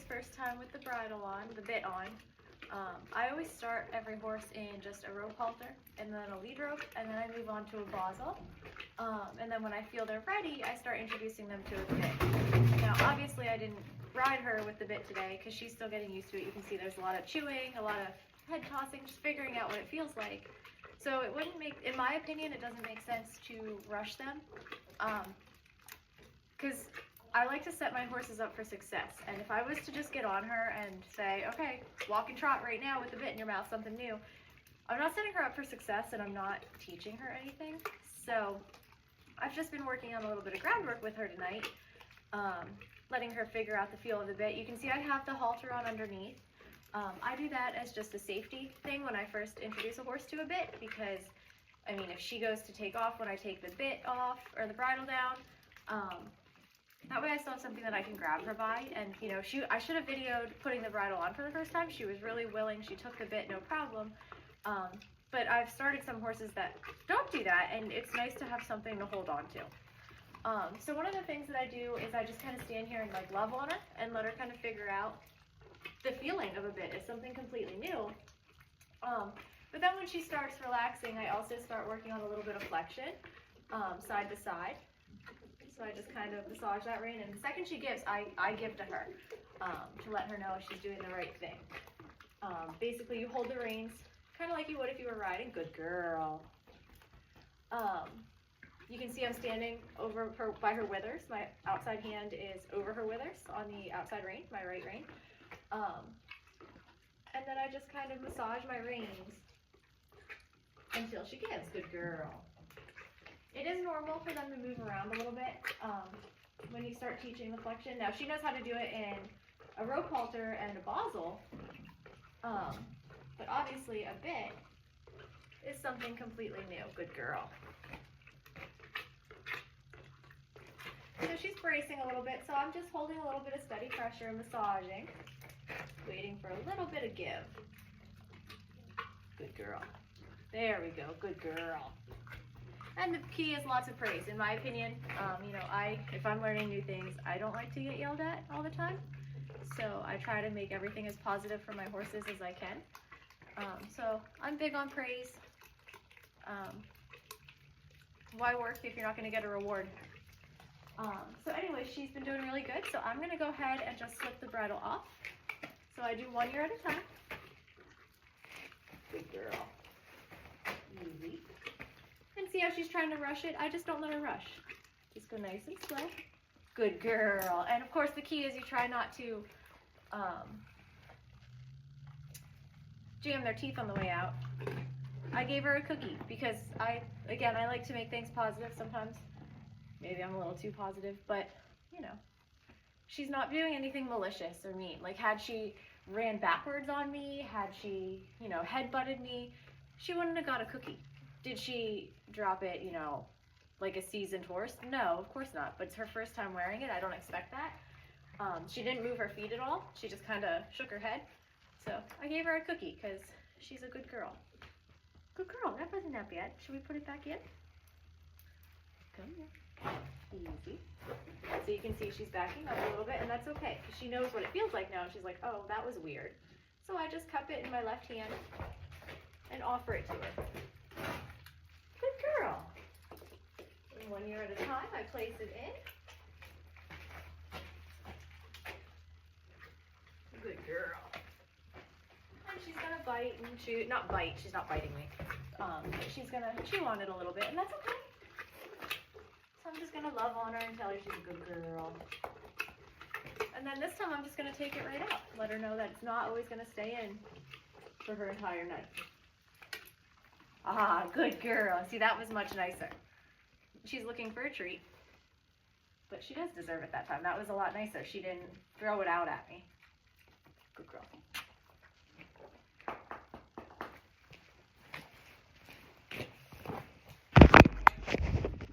first time with the bridle on, the bit on, I always start every horse in just a rope halter and then a lead rope, and then I move on to a bosal. And then when I feel they're ready, I start introducing them to a bit. Now, obviously, I didn't ride her with the bit today because she's still getting used to it. You can see there's a lot of chewing, a lot of head tossing, just figuring out what it feels like. So it wouldn't make, in my opinion, it doesn't make sense to rush them. Because I like to set my horses up for success, and if I was to just get on her and say, okay, walk and trot right now with the bit in your mouth, something new, I'm not setting her up for success and I'm not teaching her anything. So I've just been working on a little bit of groundwork with her tonight, letting her figure out the feel of the bit. You can see I have the halter on underneath. I do that as just a safety thing when I first introduce a horse to a bit, because I mean, if she goes to take off when I take the bit off or the bridle down, that way I still have something that I can grab her by. And you know, I should have videoed putting the bridle on for the first time. She was really willing, she took the bit, no problem. But I've started some horses that don't do that, and it's nice to have something to hold on to. So one of the things that I do is I just kind of stand here and like love on her and let her kind of figure out the feeling of a bit. It's something completely new. But then when she starts relaxing, I also start working on a little bit of flexion, side to side. So I just kind of massage that rein, and the second she gives, I give to her to let her know she's doing the right thing. Basically, you hold the reins kind of like you would if you were riding. Good girl. You can see I'm standing over her by her withers. My outside hand is over her withers on the outside rein, my right rein. And then I just kind of massage my reins until she gives. Good girl. It is normal for them to move around a little bit when you start teaching the flexion. Now, she knows how to do it in a rope halter and a bosal, but obviously a bit is something completely new. Good girl. So she's bracing a little bit, so I'm just holding a little bit of steady pressure and massaging, waiting for a little bit of give. Good girl. There we go. Good girl. And the key is lots of praise. In my opinion, you know, if I'm learning new things, I don't like to get yelled at all the time. So I try to make everything as positive for my horses as I can. So I'm big on praise. Why work if you're not going to get a reward? So anyway, she's been doing really good. So I'm going to go ahead and just slip the bridle off. So I do 1 ear at a time. Good girl. Easy. And see how she's trying to rush it? I just don't let her rush. Just go nice and slow. Good girl. And of course the key is you try not to jam their teeth on the way out. I gave her a cookie because I like to make things positive sometimes. Maybe I'm a little too positive, but you know, she's not doing anything malicious or mean. Like had she ran backwards on me, had she, you know, head-butted me, she wouldn't have got a cookie. Did she drop it, you know, like a seasoned horse? No, of course not. But it's her first time wearing it. I don't expect that. She didn't move her feet at all. She just kind of shook her head. So I gave her a cookie because she's a good girl. Good girl. That wasn't that bad. Should we put it back in? Come here. Easy. So you can see she's backing up a little bit, and that's okay. She knows what it feels like now, and she's like, oh, that was weird. So I just cup it in my left hand and offer it to her. Good girl. And 1 ear at a time, I place it in. Good girl. And she's gonna bite and chew. Not bite, she's not biting me. She's gonna chew on it a little bit, and that's okay. So I'm just gonna love on her and tell her she's a good girl. And then this time I'm just gonna take it right out. Let her know that it's not always gonna stay in for her entire night. Ah, good girl. See, that was much nicer. She's looking for a treat, but she does deserve it that time. That was a lot nicer. She didn't throw it out at me. Good girl.